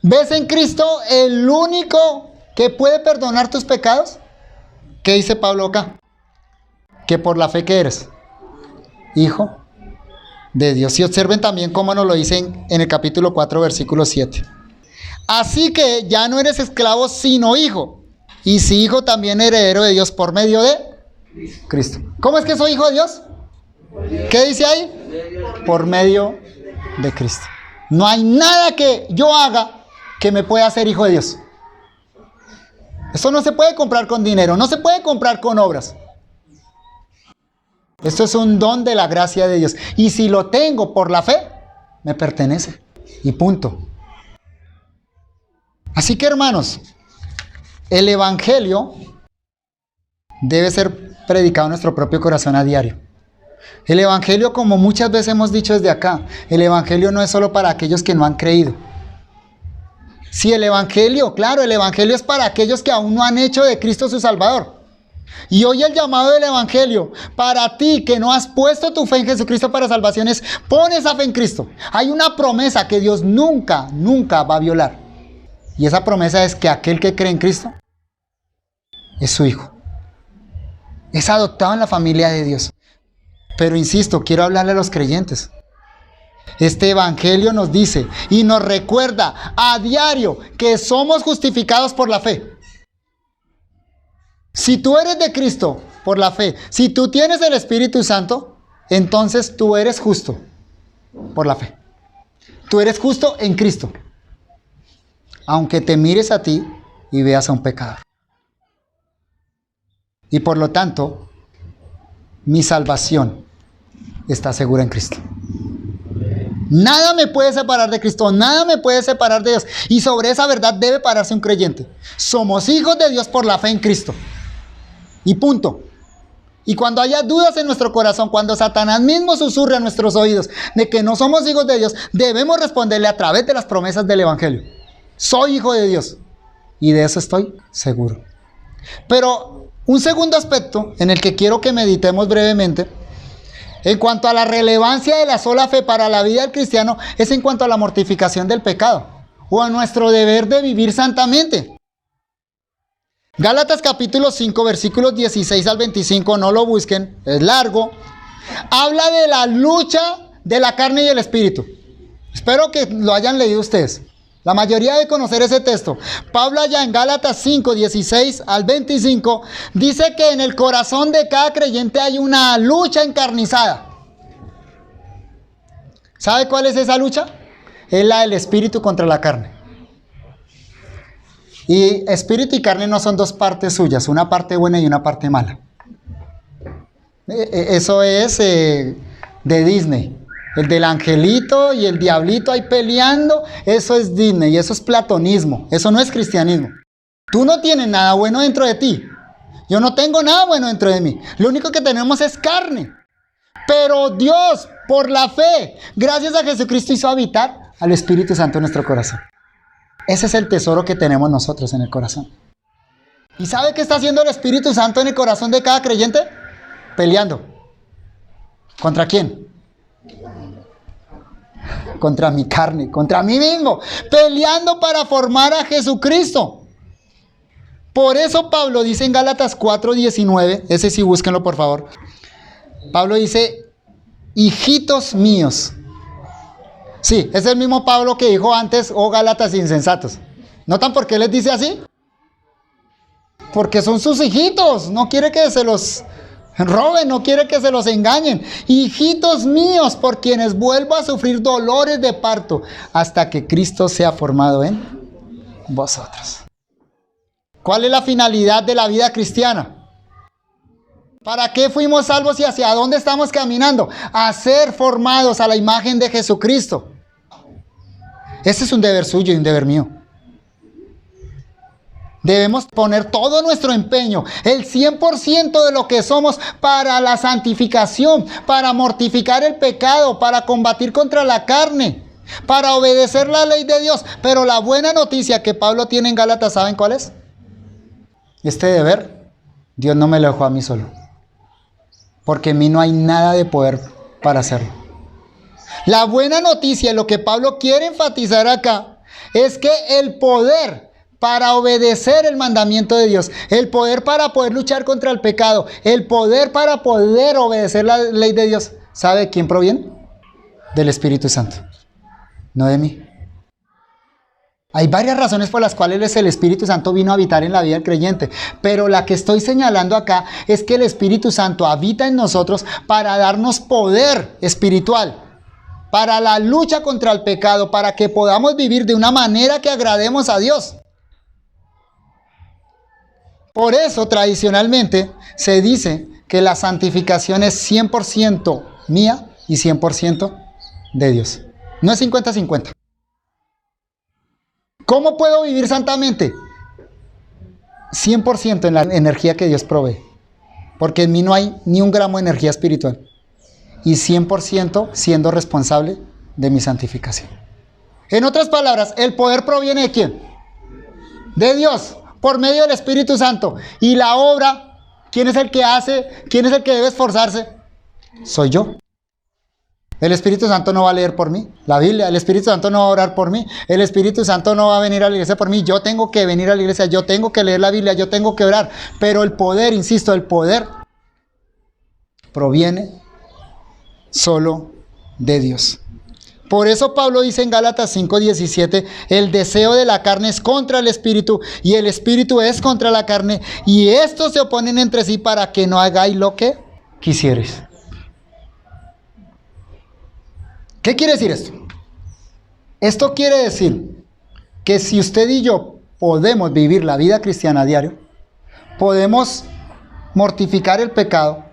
[SPEAKER 1] ¿Ves en Cristo el único que puede perdonar tus pecados? ¿Qué dice Pablo acá? Que por la fe que eres hijo de Dios. Y observen también cómo nos lo dicen en el capítulo 4, versículo 7. Así que ya no eres esclavo, sino hijo. Y si hijo, también heredero de Dios por medio de Cristo. ¿Cómo es que soy hijo de Dios? ¿Qué dice ahí? Por medio de Cristo. No hay nada que yo haga que me pueda hacer hijo de Dios. Esto no se puede comprar con dinero, no se puede comprar con obras. Esto es un don de la gracia de Dios. Y si lo tengo por la fe, me pertenece. Y punto. Así que, hermanos, el Evangelio debe ser predicado en nuestro propio corazón a diario. El Evangelio, como muchas veces hemos dicho desde acá, el Evangelio no es solo para aquellos que no han creído. Sí, el Evangelio, claro, el Evangelio es para aquellos que aún no han hecho de Cristo su Salvador. Y hoy el llamado del Evangelio, para ti que no has puesto tu fe en Jesucristo para salvación, es pon esa fe en Cristo. Hay una promesa que Dios nunca, nunca va a violar. Y esa promesa es que aquel que cree en Cristo es su hijo. Es adoptado en la familia de Dios. Pero insisto, quiero hablarle a los creyentes. Este Evangelio nos dice y nos recuerda a diario que somos justificados por la fe. Si tú eres de Cristo por la fe, si tú tienes el Espíritu Santo, entonces tú eres justo por la fe. Tú eres justo en Cristo, aunque te mires a ti y veas a un pecador. Y por lo tanto, mi salvación está segura en Cristo. Nada me puede separar de Cristo, nada me puede separar de Dios. Y sobre esa verdad debe pararse un creyente. Somos hijos de Dios por la fe en Cristo. Y punto. Y cuando haya dudas en nuestro corazón, cuando Satanás mismo susurre a nuestros oídos de que no somos hijos de Dios, debemos responderle a través de las promesas del Evangelio. Soy hijo de Dios. Y de eso estoy seguro. Pero un segundo aspecto en el que quiero que meditemos brevemente, en cuanto a la relevancia de la sola fe para la vida del cristiano, es en cuanto a la mortificación del pecado, o a nuestro deber de vivir santamente. Gálatas capítulo 5, versículos 16 al 25, no lo busquen, es largo. Habla de la lucha de la carne y el espíritu. Espero que lo hayan leído ustedes. La mayoría debe conocer ese texto. Pablo allá en Gálatas 5, 16 al 25, dice que en el corazón de cada creyente hay una lucha encarnizada. ¿Sabe cuál es esa lucha? Es la del espíritu contra la carne. Y espíritu y carne no son dos partes suyas, una parte buena y una parte mala. Eso es de Disney. El del angelito y el diablito ahí peleando, eso es Disney, eso es platonismo, eso no es cristianismo. Tú no tienes nada bueno dentro de ti. Yo no tengo nada bueno dentro de mí. Lo único que tenemos es carne. Pero Dios, por la fe, gracias a Jesucristo, hizo habitar al Espíritu Santo en nuestro corazón. Ese es el tesoro que tenemos nosotros en el corazón. ¿Y sabe qué está haciendo el Espíritu Santo en el corazón de cada creyente? Peleando. ¿Contra quién? Contra mi carne, contra mí mismo, peleando para formar a Jesucristo. Por eso Pablo dice en Gálatas 4:19, ese sí búsquenlo por favor. Pablo dice, hijitos míos. Sí, es el mismo Pablo que dijo antes, oh Gálatas insensatos. ¿Notan por qué les dice así? Porque son sus hijitos, no quiere que se los roben, no quiere que se los engañen. Hijitos míos, por quienes vuelvo a sufrir dolores de parto hasta que Cristo sea formado en vosotros. ¿Cuál es la finalidad de la vida cristiana? ¿Para qué fuimos salvos y hacia dónde estamos caminando? A ser formados a la imagen de Jesucristo. Ese es un deber suyo y un deber mío. Debemos poner todo nuestro empeño, el 100% de lo que somos para la santificación, para mortificar el pecado, para combatir contra la carne, para obedecer la ley de Dios. Pero la buena noticia que Pablo tiene en Gálatas, ¿saben cuál es? Este deber, Dios no me lo dejó a mí solo, porque en mí no hay nada de poder para hacerlo. La buena noticia, lo que Pablo quiere enfatizar acá, es que el poder para obedecer el mandamiento de Dios, el poder para poder luchar contra el pecado, el poder para poder obedecer la ley de Dios, ¿sabe de quién proviene? Del Espíritu Santo, no de mí. Hay varias razones por las cuales el Espíritu Santo vino a habitar en la vida del creyente, pero la que estoy señalando acá es que el Espíritu Santo habita en nosotros para darnos poder espiritual, para la lucha contra el pecado, para que podamos vivir de una manera que agrademos a Dios. Por eso, tradicionalmente, se dice que la santificación es 100% mía y 100% de Dios. No es 50-50. ¿Cómo puedo vivir santamente? 100% en la energía que Dios provee. Porque en mí no hay ni un gramo de energía espiritual. Y 100% siendo responsable de mi santificación. En otras palabras, ¿el poder proviene de quién? De Dios, por medio del Espíritu Santo. Y la obra, ¿quién es el que hace? ¿Quién es el que debe esforzarse? Soy yo. El Espíritu Santo no va a leer por mí la Biblia, el Espíritu Santo no va a orar por mí, el Espíritu Santo no va a venir a la iglesia por mí. Yo tengo que venir a la iglesia, yo tengo que leer la Biblia, yo tengo que orar. Pero el poder, insisto, el poder proviene solo de Dios. Por eso Pablo dice en Gálatas 5:17, el deseo de la carne es contra el espíritu y el espíritu es contra la carne, y estos se oponen entre sí para que no hagáis lo que quisierais. ¿Qué quiere decir esto? Esto quiere decir que si usted y yo podemos vivir la vida cristiana a diario, podemos mortificar el pecado,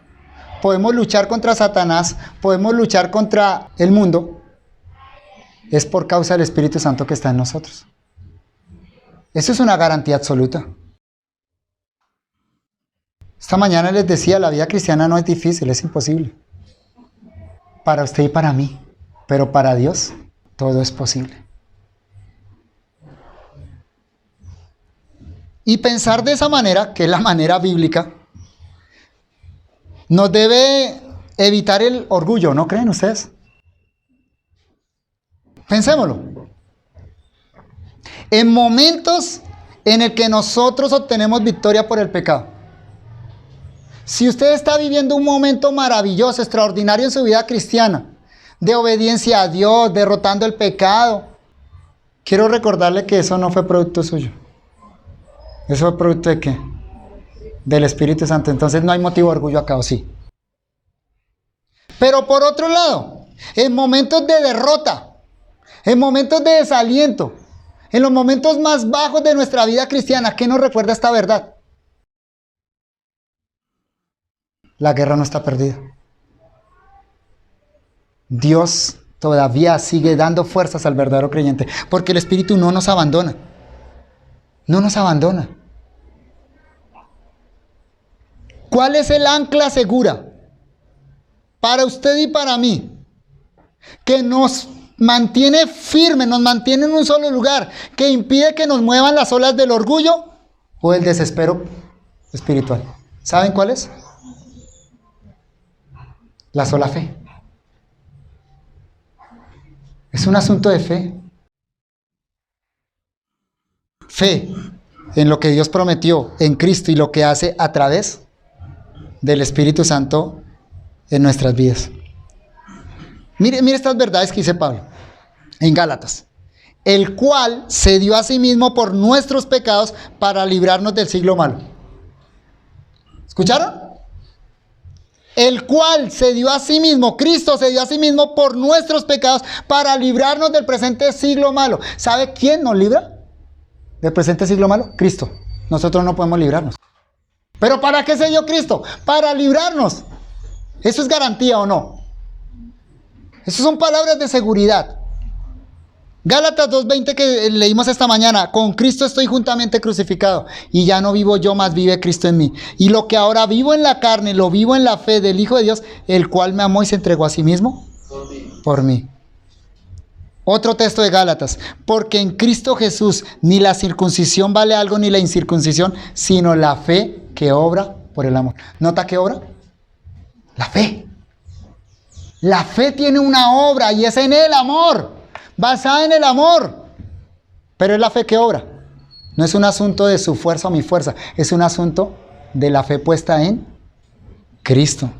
[SPEAKER 1] podemos luchar contra Satanás, podemos luchar contra el mundo, es por causa del Espíritu Santo que está en nosotros. Eso es una garantía absoluta. Esta mañana les decía, la vida cristiana no es difícil, es imposible. Para usted y para mí, pero para Dios todo es posible. Y pensar de esa manera, que es la manera bíblica, nos debe evitar el orgullo, ¿no creen ustedes? Pensémoslo. En momentos en el que nosotros obtenemos victoria por el pecado. Si usted está viviendo un momento maravilloso, extraordinario en su vida cristiana, de obediencia a Dios, derrotando el pecado, quiero recordarle que eso no fue producto suyo. ¿Eso fue producto de qué? Del Espíritu Santo. Entonces no hay motivo de orgullo acá, ¿o sí? Pero por otro lado, en momentos de derrota, en momentos de desaliento, en los momentos más bajos de nuestra vida cristiana, ¿qué nos recuerda esta verdad? La guerra no está perdida. Dios todavía sigue dando fuerzas al verdadero creyente, porque el Espíritu no nos abandona. No nos abandona. ¿Cuál es el ancla segura para usted y para mí, que nos mantiene firmes, nos mantiene en un solo lugar, que impide que nos muevan las olas del orgullo o el desespero espiritual? ¿Saben cuál es? La sola fe. Es un asunto de fe. Fe en lo que Dios prometió en Cristo y lo que hace a través del Espíritu Santo en nuestras vidas. Mire estas verdades que dice Pablo en Gálatas. El cual se dio a sí mismo por nuestros pecados para librarnos del siglo malo. ¿Escucharon? El cual se dio a sí mismo, Cristo se dio a sí mismo por nuestros pecados para librarnos del presente siglo malo. ¿Sabe quién nos libra del presente siglo malo? Cristo. Nosotros no podemos librarnos. ¿Pero para qué se dio Cristo? Para librarnos. ¿Eso es garantía o no? Esas son palabras de seguridad. Gálatas 2:20 que leímos esta mañana. Con Cristo estoy juntamente crucificado y ya no vivo yo, más vive Cristo en mí. Y lo que ahora vivo en la carne, lo vivo en la fe del Hijo de Dios, el cual me amó y se entregó a sí mismo por mí. Otro texto de Gálatas. Porque en Cristo Jesús ni la circuncisión vale algo ni la incircuncisión, sino la fe que obra por el amor. ¿Nota qué obra? La fe. La fe tiene una obra y es en el amor. Basada en el amor, pero es la fe que obra. No es un asunto de su fuerza o mi fuerza, es un asunto de la fe puesta en Cristo.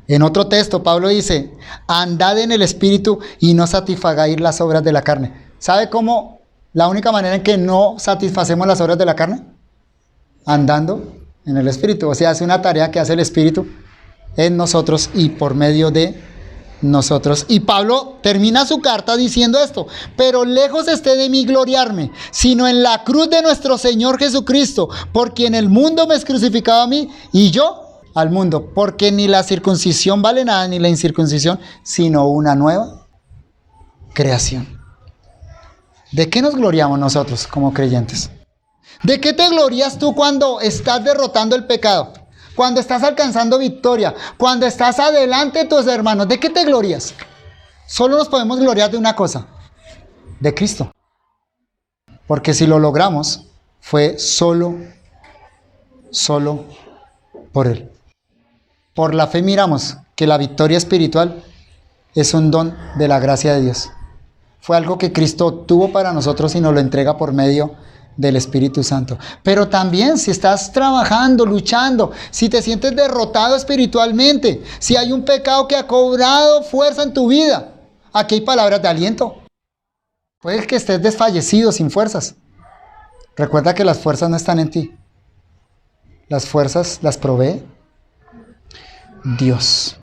[SPEAKER 1] En otro texto, Pablo dice, andad en el Espíritu y no satisfagáis las obras de la carne. ¿Sabe cómo la única manera en que no satisfacemos las obras de la carne? Andando en el Espíritu. O sea, es una tarea que hace el Espíritu en nosotros y por medio de nosotros. Y Pablo termina su carta diciendo esto: pero lejos esté de mí gloriarme, sino en la cruz de nuestro Señor Jesucristo, por quien el mundo me es crucificado a mí y yo al mundo, porque ni la circuncisión vale nada ni la incircuncisión, sino una nueva creación. ¿De qué nos gloriamos nosotros como creyentes? ¿De qué te glorías tú cuando estás derrotando el pecado? Cuando estás alcanzando victoria, cuando estás adelante de tus hermanos, ¿de qué te glorías? Solo nos podemos gloriar de una cosa: de Cristo. Porque si lo logramos, fue solo por Él. Por la fe miramos que la victoria espiritual es un don de la gracia de Dios. Fue algo que Cristo tuvo para nosotros y nos lo entrega por medio del Espíritu Santo. Pero también si estás trabajando, luchando, si te sientes derrotado espiritualmente, si hay un pecado que ha cobrado fuerza en tu vida, aquí hay palabras de aliento. Puede que estés desfallecido, sin fuerzas. Recuerda que las fuerzas no están en ti. Las fuerzas las provee Dios.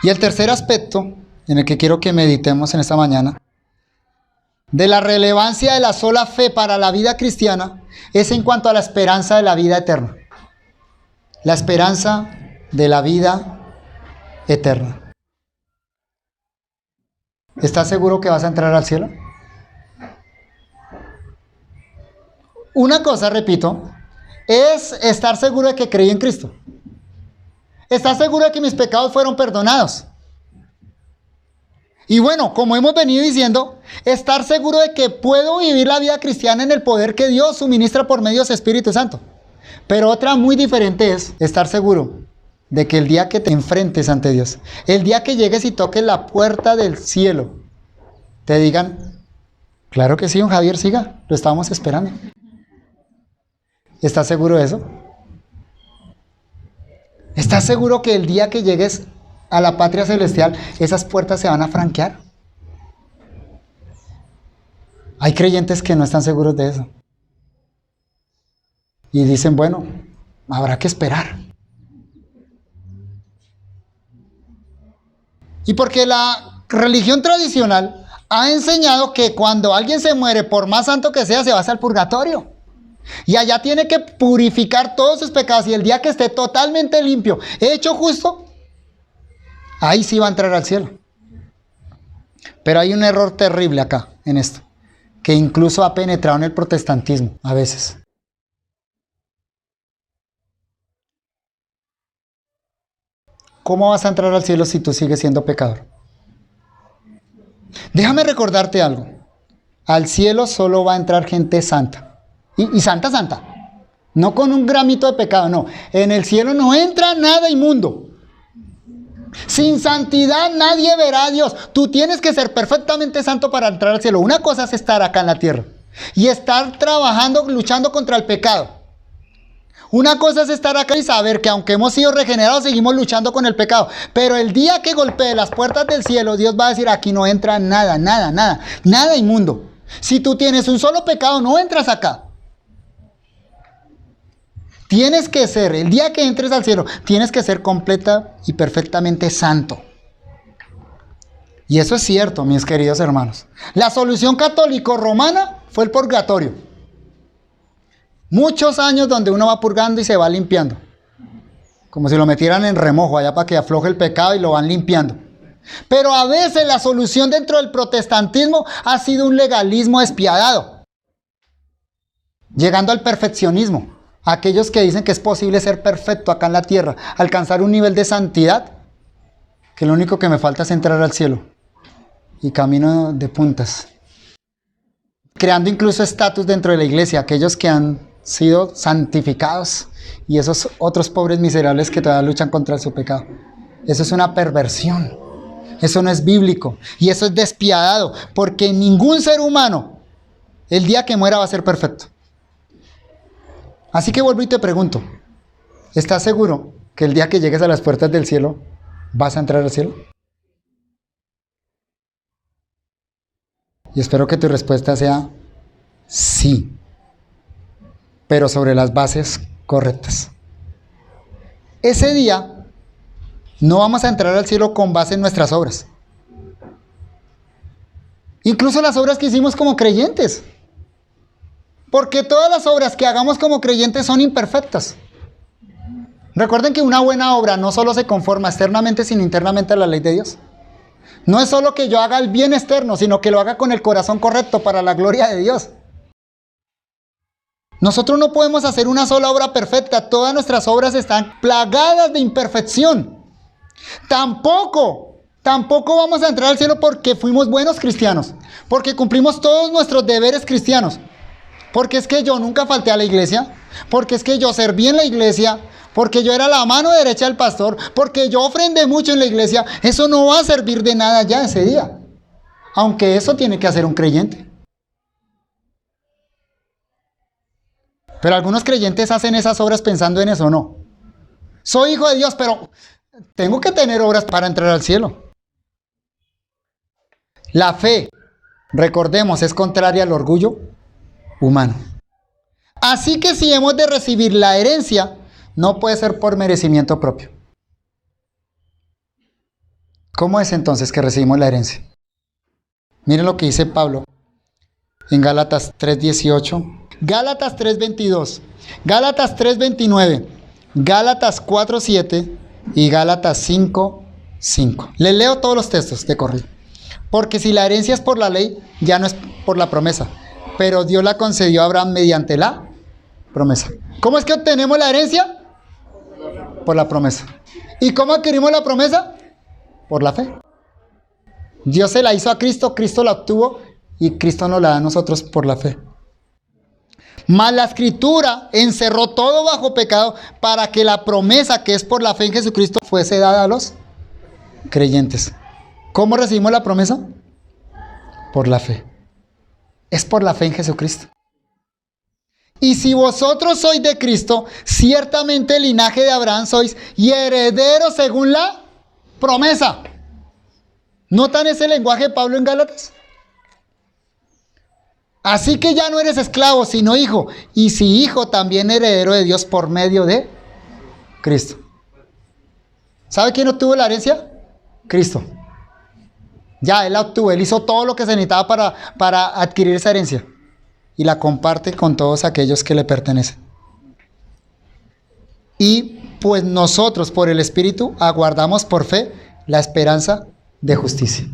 [SPEAKER 1] Y el tercer aspecto en el que quiero que meditemos en esta mañana, de la relevancia de la sola fe para la vida cristiana, es en cuanto a la esperanza de la vida eterna. La esperanza de la vida eterna. ¿Estás seguro que vas a entrar al cielo? Una cosa, repito, es estar seguro de que creí en Cristo. Estar seguro de que mis pecados fueron perdonados. Y bueno, como hemos venido diciendo, estar seguro de que puedo vivir la vida cristiana en el poder que Dios suministra por medio de su Espíritu Santo. Pero otra muy diferente es estar seguro de que el día que te enfrentes ante Dios, el día que llegues y toques la puerta del cielo, te digan, claro que sí, don Javier, siga, lo estábamos esperando. ¿Estás seguro de eso? ¿Estás seguro que el día que llegues a la patria celestial, esas puertas se van a franquear? Hay creyentes que no están seguros de eso. Y dicen, bueno, habrá que esperar. Y porque la religión tradicional ha enseñado que cuando alguien se muere, por más santo que sea, se va hacia el purgatorio. Y allá tiene que purificar todos sus pecados. Y el día que esté totalmente limpio, hecho justo, ahí sí va a entrar al cielo. Pero hay un error terrible acá, en esto, que incluso ha penetrado en el protestantismo, a veces. ¿Cómo vas a entrar al cielo si tú sigues siendo pecador? Déjame recordarte algo. Al cielo solo va a entrar gente santa. Y santa, santa. No con un gramito de pecado, no. En el cielo no entra nada inmundo. Sin santidad nadie verá a Dios. Tú tienes que ser perfectamente santo para entrar al cielo. Una cosa es estar acá en la tierra y estar trabajando, luchando contra el pecado. Una cosa es estar acá y saber que aunque hemos sido regenerados, seguimos luchando con el pecado. Pero el día que golpee las puertas del cielo, Dios va a decir, aquí no entra nada, nada, nada, nada inmundo. Si tú tienes un solo pecado, no entras acá. Tienes que ser, el día que entres al cielo, tienes que ser completa y perfectamente santo. Y eso es cierto, mis queridos hermanos. La solución católico-romana fue el purgatorio. Muchos años donde uno va purgando y se va limpiando. Como si lo metieran en remojo allá para que afloje el pecado y lo van limpiando. Pero a veces la solución dentro del protestantismo ha sido un legalismo despiadado. Llegando al perfeccionismo. Aquellos que dicen que es posible ser perfecto acá en la tierra, alcanzar un nivel de santidad, que lo único que me falta es entrar al cielo. Y camino de puntas. Creando incluso estatus dentro de la iglesia, aquellos que han sido santificados y esos otros pobres miserables que todavía luchan contra su pecado. Eso es una perversión. Eso no es bíblico. Y eso es despiadado, porque ningún ser humano, el día que muera, va a ser perfecto. Así que vuelvo y te pregunto, ¿estás seguro que el día que llegues a las puertas del cielo, vas a entrar al cielo? Y espero que tu respuesta sea sí, pero sobre las bases correctas. Ese día no vamos a entrar al cielo con base en nuestras obras. Incluso las obras que hicimos como creyentes. Porque todas las obras que hagamos como creyentes son imperfectas. Recuerden que una buena obra no solo se conforma externamente, sino internamente a la ley de Dios. No es solo que yo haga el bien externo, sino que lo haga con el corazón correcto para la gloria de Dios. Nosotros no podemos hacer una sola obra perfecta. Todas nuestras obras están plagadas de imperfección. Tampoco vamos a entrar al cielo porque fuimos buenos cristianos, porque cumplimos todos nuestros deberes cristianos. Porque es que yo nunca falté a la iglesia, porque es que yo serví en la iglesia, porque yo era la mano derecha del pastor, porque yo ofrendé mucho en la iglesia. Eso no va a servir de nada ya ese día. Aunque eso tiene que hacer un creyente. Pero algunos creyentes hacen esas obras pensando en eso, no. Soy hijo de Dios, pero tengo que tener obras para entrar al cielo. La fe, recordemos, es contraria al orgullo humano. Así que si hemos de recibir la herencia, no puede ser por merecimiento propio. ¿Cómo es entonces que recibimos la herencia? Miren lo que dice Pablo en Gálatas 3:18, Gálatas 3:22, Gálatas 3:29, Gálatas 4:7 y Gálatas 5:5. Les leo todos los textos de corrido. Porque si la herencia es por la ley, ya no es por la promesa, pero Dios la concedió a Abraham mediante la promesa. ¿Cómo es que obtenemos la herencia? Por la promesa. ¿Y cómo adquirimos la promesa? Por la fe. Dios se la hizo a Cristo, Cristo la obtuvo y Cristo nos la da a nosotros por la fe. Mas la Escritura encerró todo bajo pecado para que la promesa que es por la fe en Jesucristo fuese dada a los creyentes. ¿Cómo recibimos la promesa? Por la fe. Es por la fe en Jesucristo. Y si vosotros sois de Cristo, ciertamente el linaje de Abraham sois y herederos según la promesa. ¿Notan ese lenguaje de Pablo en Gálatas? Así que ya no eres esclavo, sino hijo. Y si hijo, también heredero de Dios por medio de Cristo. ¿Sabe quién obtuvo la herencia? Cristo. Ya, Él la obtuvo. Él hizo todo lo que se necesitaba para adquirir esa herencia. Y la comparte con todos aquellos que le pertenecen. Y pues nosotros, por el Espíritu, aguardamos por fe la esperanza de justicia.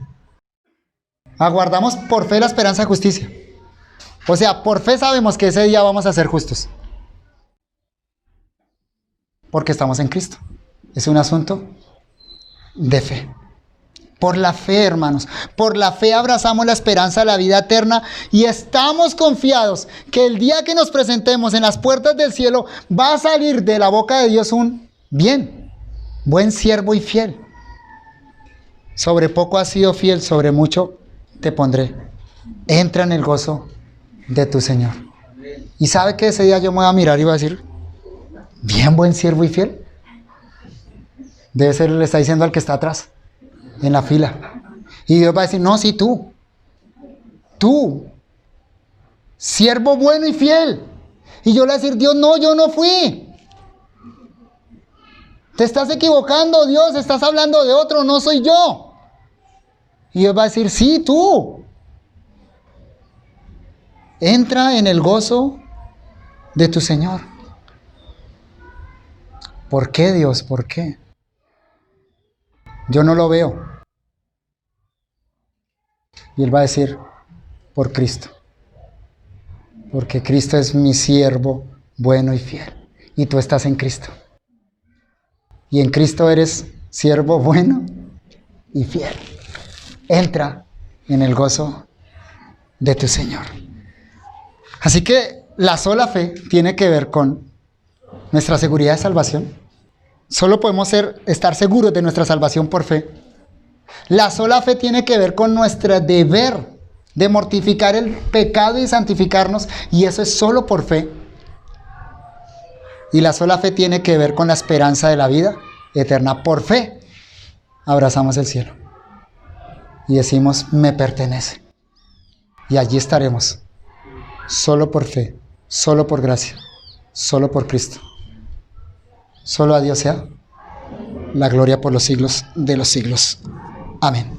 [SPEAKER 1] Aguardamos por fe la esperanza de justicia. O sea, por fe sabemos que ese día vamos a ser justos. Porque estamos en Cristo. Es un asunto de fe. Por la fe, hermanos. Por la fe abrazamos la esperanza de la vida eterna y estamos confiados que el día que nos presentemos en las puertas del cielo va a salir de la boca de Dios un bien, buen siervo y fiel. Sobre poco has sido fiel, sobre mucho te pondré. Entra en el gozo de tu Señor. Y sabe que ese día yo me voy a mirar y voy a decir, bien, buen siervo y fiel. Debe ser, le está diciendo al que está atrás, en la fila. Y Dios va a decir, no, sí, tú, siervo bueno y fiel. Y yo le voy a decir, Dios, no, yo no fui. Te estás equivocando, Dios, estás hablando de otro, no soy yo. Y Dios va a decir, sí, tú. Entra en el gozo de tu Señor. ¿Por qué, Dios? ¿Por qué? Yo no lo veo. Y Él va a decir, por Cristo. Porque Cristo es mi siervo bueno y fiel. Y tú estás en Cristo. Y en Cristo eres siervo bueno y fiel. Entra en el gozo de tu Señor. Así que la sola fe tiene que ver con nuestra seguridad de salvación. Solo podemos estar seguros de nuestra salvación por fe. La sola fe tiene que ver con nuestro deber de mortificar el pecado y santificarnos, y eso es solo por fe. Y la sola fe tiene que ver con la esperanza de la vida eterna. Por fe abrazamos el cielo y decimos, me pertenece. Y allí estaremos, solo por fe, solo por gracia, solo por Cristo. Solo a Dios sea la gloria por los siglos de los siglos. Amén.